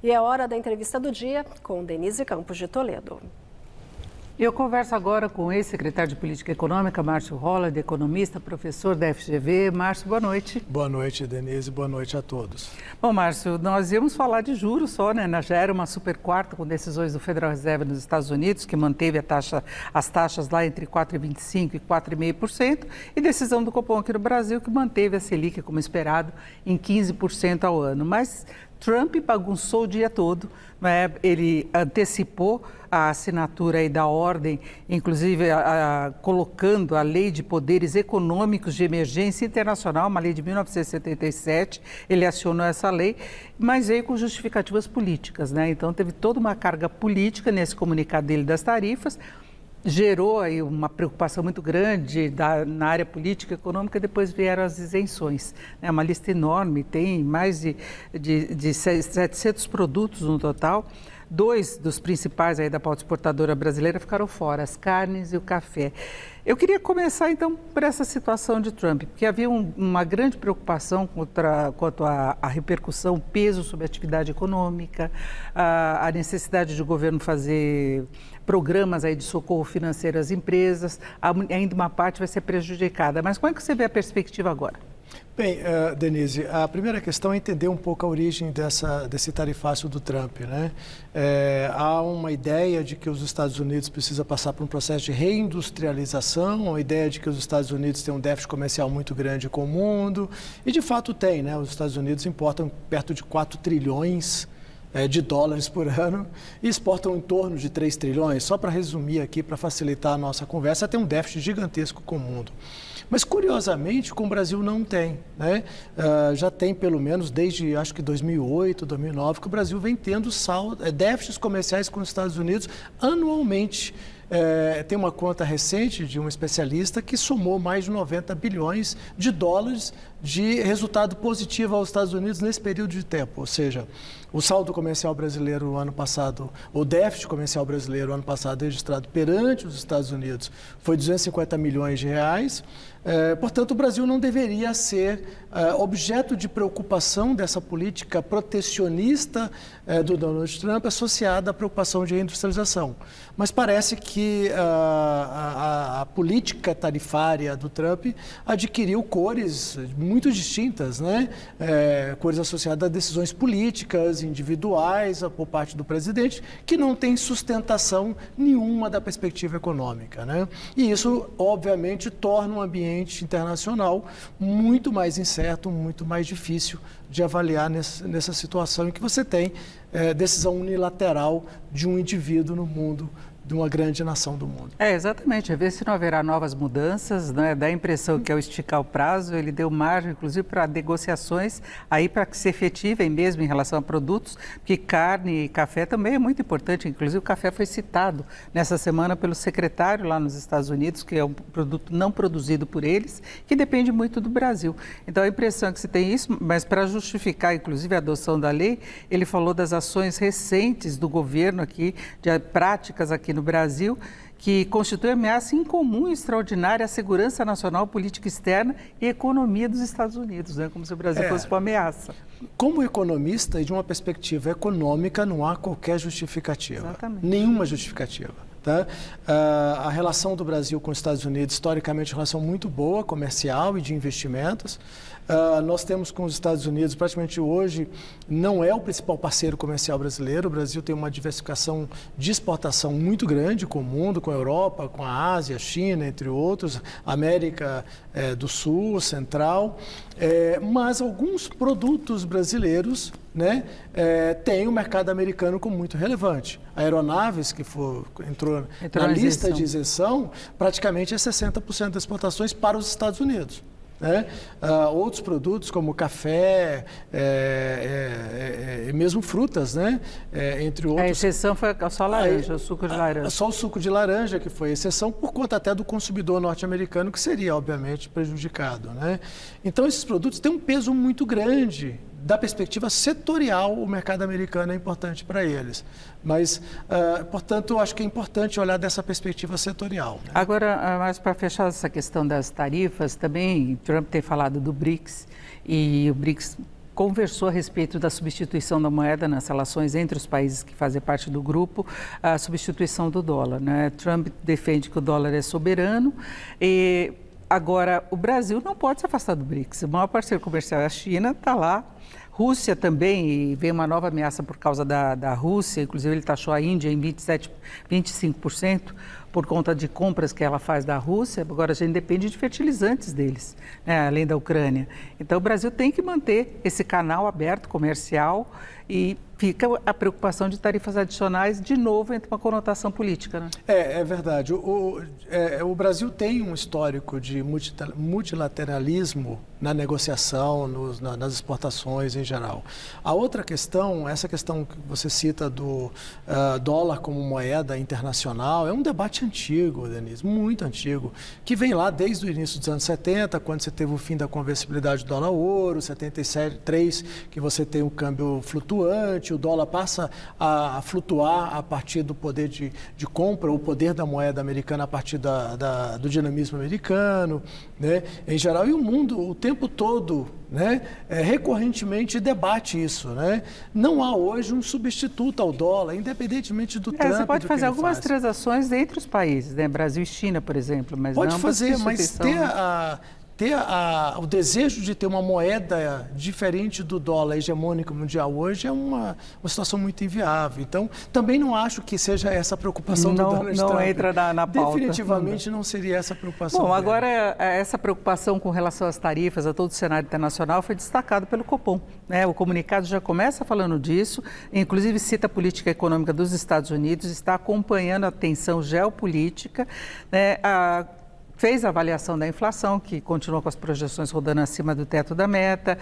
E é hora da entrevista do dia com Denise Campos de Toledo. Eu converso agora com o ex-secretário de Política Econômica, Márcio Holland, economista, professor da FGV. Márcio, boa noite. Boa noite, Denise. Boa noite a todos. Bom, Márcio, nós íamos falar de juros só, né? Já era uma super quarta com decisões do Federal Reserve nos Estados Unidos, que manteve as taxas lá entre 4,25% e 4,5%, e decisão do Copom aqui no Brasil, que manteve a Selic, como esperado, em 15% ao ano. Mas Trump bagunçou o dia todo, né? Ele antecipou a assinatura aí da ordem, inclusive colocando a Lei de Poderes Econômicos de Emergência Internacional, uma lei de 1977, ele acionou essa lei, mas veio com justificativas políticas, né? Então teve toda uma carga política nesse comunicado dele das tarifas, gerou aí uma preocupação muito grande na área política e econômica. Depois vieram as isenções, né? Uma lista enorme, tem mais de 700 produtos no total. Dois dos principais aí da pauta exportadora brasileira ficaram fora, as carnes e o café. Eu queria começar, então, por essa situação de Trump, porque havia uma grande preocupação quanto à repercussão, o peso sobre a atividade econômica, a necessidade de o governo fazer programas aí de socorro financeiro às empresas, ainda uma parte vai ser prejudicada. Mas como é que você vê a perspectiva agora? Bem, Denise, a primeira questão é entender um pouco a origem desse tarifácio do Trump, né? Há uma ideia de que os Estados Unidos precisam passar por um processo de reindustrialização, a ideia de que os Estados Unidos têm um déficit comercial muito grande com o mundo, e de fato tem, né? Os Estados Unidos importam perto de 4 trilhões de dólares por ano e exportam em torno de 3 trilhões. Só para resumir aqui, para facilitar a nossa conversa, tem um déficit gigantesco com o mundo. Mas, curiosamente, com o Brasil não tem, né? Já tem, pelo menos, desde, acho que 2008, 2009, que o Brasil vem tendo déficits comerciais com os Estados Unidos anualmente. Tem uma conta recente de um especialista que somou mais de 90 bilhões de dólares de resultado positivo aos Estados Unidos nesse período de tempo. Ou seja, o saldo comercial brasileiro no ano passado, o déficit comercial brasileiro no ano passado registrado perante os Estados Unidos foi 250 milhões de reais. Portanto, o Brasil não deveria ser objeto de preocupação dessa política protecionista do Donald Trump associada à preocupação de reindustrialização. Mas parece que a política tarifária do Trump adquiriu cores muito distintas, né? Cores associadas a decisões políticas, individuais por parte do presidente, que não tem sustentação nenhuma da perspectiva econômica, né? E isso, obviamente, torna um ambiente internacional muito mais incerto, muito mais difícil de avaliar nessa situação em que você tem decisão unilateral de um indivíduo no mundo, de uma grande nação do mundo. Exatamente. A ver se não haverá novas mudanças, né? Dá a impressão que ao esticar o prazo, ele deu margem, inclusive, para negociações aí para que se efetivem mesmo em relação a produtos, porque carne e café também é muito importante. Inclusive, o café foi citado nessa semana pelo secretário lá nos Estados Unidos, que é um produto não produzido por eles, que depende muito do Brasil. Então, a impressão é que se tem isso, mas para justificar, inclusive, a adoção da lei, ele falou das ações recentes do governo aqui, de práticas aqui no Brasil, que constitui ameaça incomum e extraordinária à segurança nacional, política externa e economia dos Estados Unidos, né? Como se o Brasil fosse uma ameaça. Como economista e de uma perspectiva econômica, não há qualquer justificativa. Exatamente. Nenhuma justificativa. Tá? A relação do Brasil com os Estados Unidos, historicamente, é uma relação muito boa, comercial e de investimentos. Nós temos com os Estados Unidos, praticamente hoje, não é o principal parceiro comercial brasileiro. O Brasil tem uma diversificação de exportação muito grande com o mundo, com a Europa, com a Ásia, a China, entre outros, América do Sul, Central. Mas alguns produtos brasileiros, né, tem o mercado americano como muito relevante. Aeronaves, que entrou na lista de isenção, praticamente é 60% das exportações para os Estados Unidos. Né? Outros produtos como café, mesmo frutas, né? Entre outros. A exceção foi só laranja, o suco de laranja. Só o suco de laranja que foi exceção por conta até do consumidor norte-americano, que seria, obviamente, prejudicado. Né? Então, esses produtos têm um peso muito grande. Da perspectiva setorial, o mercado americano é importante para eles. Mas, portanto, acho que é importante olhar dessa perspectiva setorial. Né? Agora, mas para fechar essa questão das tarifas, também Trump tem falado do BRICS, e o BRICS conversou a respeito da substituição da moeda nas relações entre os países que fazem parte do grupo, a substituição do dólar, né? Trump defende que o dólar é soberano e agora o Brasil não pode se afastar do BRICS. O maior parceiro comercial é a China, está lá. Rússia também, e veio uma nova ameaça por causa da Rússia, inclusive ele taxou a Índia em 25% por conta de compras que ela faz da Rússia. Agora a gente depende de fertilizantes deles, né, além da Ucrânia. Então o Brasil tem que manter esse canal aberto, comercial, e fica a preocupação de tarifas adicionais, de novo, entre uma conotação política, né? É verdade. O Brasil tem um histórico de multilateralismo na negociação, nas exportações em geral. A outra questão, essa questão que você cita do dólar como moeda internacional, é um debate antigo, Denise, muito antigo, que vem lá desde o início dos anos 70, quando você teve o fim da conversibilidade do dólar-ouro, 73, que você tem um câmbio flutuante, o dólar passa a flutuar a partir do poder de compra, o poder da moeda americana a partir do dinamismo americano, né? Em geral, e o mundo o tempo todo, né, recorrentemente debate isso, né? Não há hoje um substituto ao dólar, independentemente do Trump. Você pode fazer algumas transações entre os países, né? Brasil e China, por exemplo, mas pode não fazer, mas ter o desejo de ter uma moeda diferente do dólar hegemônico mundial hoje é uma situação muito inviável. Então, também não acho que seja essa a preocupação do Donald Trump. Não entra na pauta. Definitivamente não seria essa a preocupação Bom, dele. agora essa preocupação com relação às tarifas, a todo o cenário internacional, foi destacado pelo Copom, né? O comunicado já começa falando disso, inclusive cita a política econômica dos Estados Unidos, está acompanhando a tensão geopolítica, né? Fez a avaliação da inflação, que continua com as projeções rodando acima do teto da meta,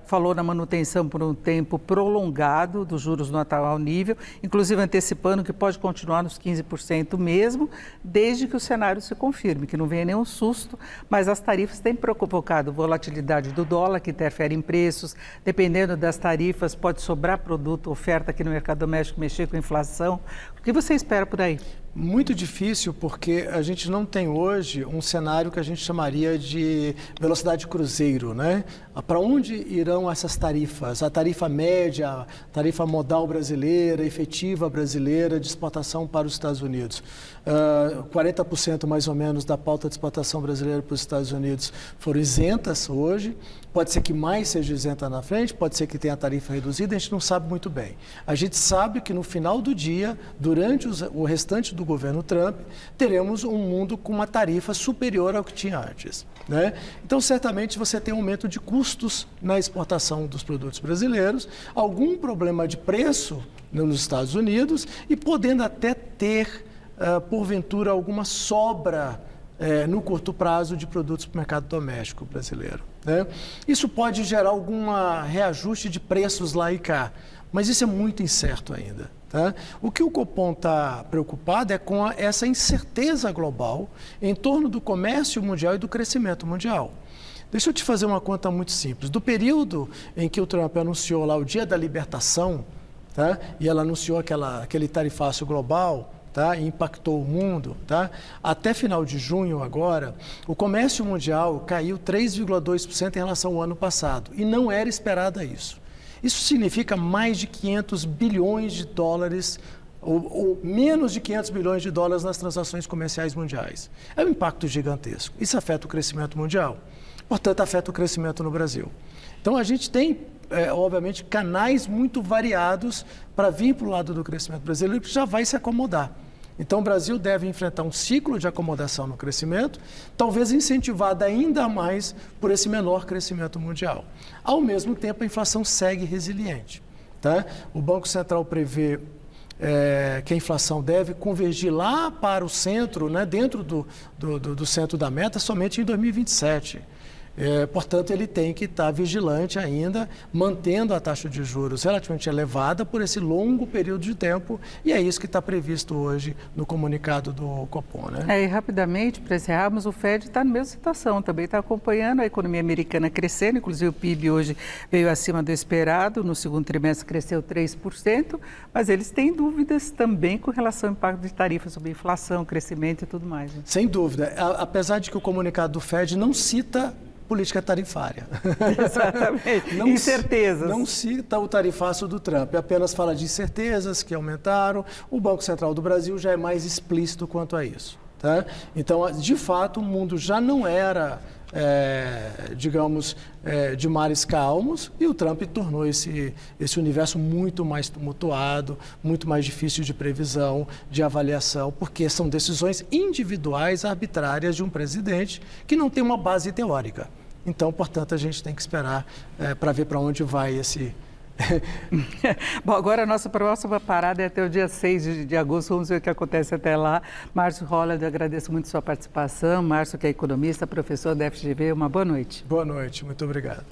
falou na manutenção por um tempo prolongado dos juros no atual nível, inclusive antecipando que pode continuar nos 15% mesmo, desde que o cenário se confirme, que não venha nenhum susto, mas as tarifas têm provocado volatilidade do dólar, que interfere em preços, dependendo das tarifas, pode sobrar produto, oferta aqui no mercado doméstico, mexer com a inflação. O que você espera por aí? Muito difícil, porque a gente não tem hoje um cenário que a gente chamaria de velocidade cruzeiro, né? Para onde irão essas tarifas? A tarifa média, a tarifa modal brasileira, efetiva brasileira de exportação para os Estados Unidos. 40% mais ou menos da pauta de exportação brasileira para os Estados Unidos foram isentas hoje. Pode ser que mais seja isenta na frente, pode ser que tenha tarifa reduzida, a gente não sabe muito bem. A gente sabe que no final do dia, durante o restante do governo Trump, teremos um mundo com uma tarifa superior ao que tinha antes, né? Então, certamente, você tem um aumento de custos na exportação dos produtos brasileiros, algum problema de preço nos Estados Unidos e podendo até ter, porventura, alguma sobra no curto prazo de produtos para o mercado doméstico brasileiro, né? Isso pode gerar algum reajuste de preços lá e cá, mas isso é muito incerto ainda, tá? O que o Copom está preocupado é com essa incerteza global em torno do comércio mundial e do crescimento mundial. Deixa eu te fazer uma conta muito simples. Do período em que o Trump anunciou lá o Dia da Libertação, tá? E ela anunciou aquele tarifácio global, tá? E impactou o mundo, tá? Até final de junho agora, o comércio mundial caiu 3,2% em relação ao ano passado e não era esperado isso. Isso significa mais de 500 bilhões de dólares ou menos de 500 bilhões de dólares nas transações comerciais mundiais. É um impacto gigantesco. Isso afeta o crescimento mundial, portanto afeta o crescimento no Brasil. Então a gente tem, obviamente, canais muito variados para vir para o lado do crescimento brasileiro, que já vai se acomodar. Então o Brasil deve enfrentar um ciclo de acomodação no crescimento, talvez incentivado ainda mais por esse menor crescimento mundial. Ao mesmo tempo, a inflação segue resiliente, tá? O Banco Central prevê que a inflação deve convergir lá para o centro, né, dentro do centro da meta, somente em 2027. Portanto, ele tem que estar vigilante ainda, mantendo a taxa de juros relativamente elevada por esse longo período de tempo, e é isso que está previsto hoje no comunicado do Copom, né? E rapidamente, para encerrarmos, o Fed está na mesma situação, também está acompanhando a economia americana crescendo, inclusive o PIB hoje veio acima do esperado, no segundo trimestre cresceu 3%, mas eles têm dúvidas também com relação ao impacto de tarifas sobre inflação, crescimento e tudo mais, né? Sem dúvida, apesar de que o comunicado do Fed não cita política tarifária. Exatamente. Não Incertezas. Não cita o tarifaço do Trump, apenas fala de incertezas que aumentaram. O Banco Central do Brasil já é mais explícito quanto a isso. Tá? Então, de fato, o mundo já não era, digamos, de mares calmos, e o Trump tornou esse universo muito mais tumultuado, muito mais difícil de previsão, de avaliação, porque são decisões individuais, arbitrárias de um presidente que não tem uma base teórica. Então, portanto, a gente tem que esperar para ver para onde vai esse... Bom, agora a nossa próxima parada é até o dia 6 de agosto, vamos ver o que acontece até lá. Márcio Holland, eu agradeço muito sua participação. Márcio, que é economista, professor da FGV, uma boa noite. Boa noite, muito obrigado.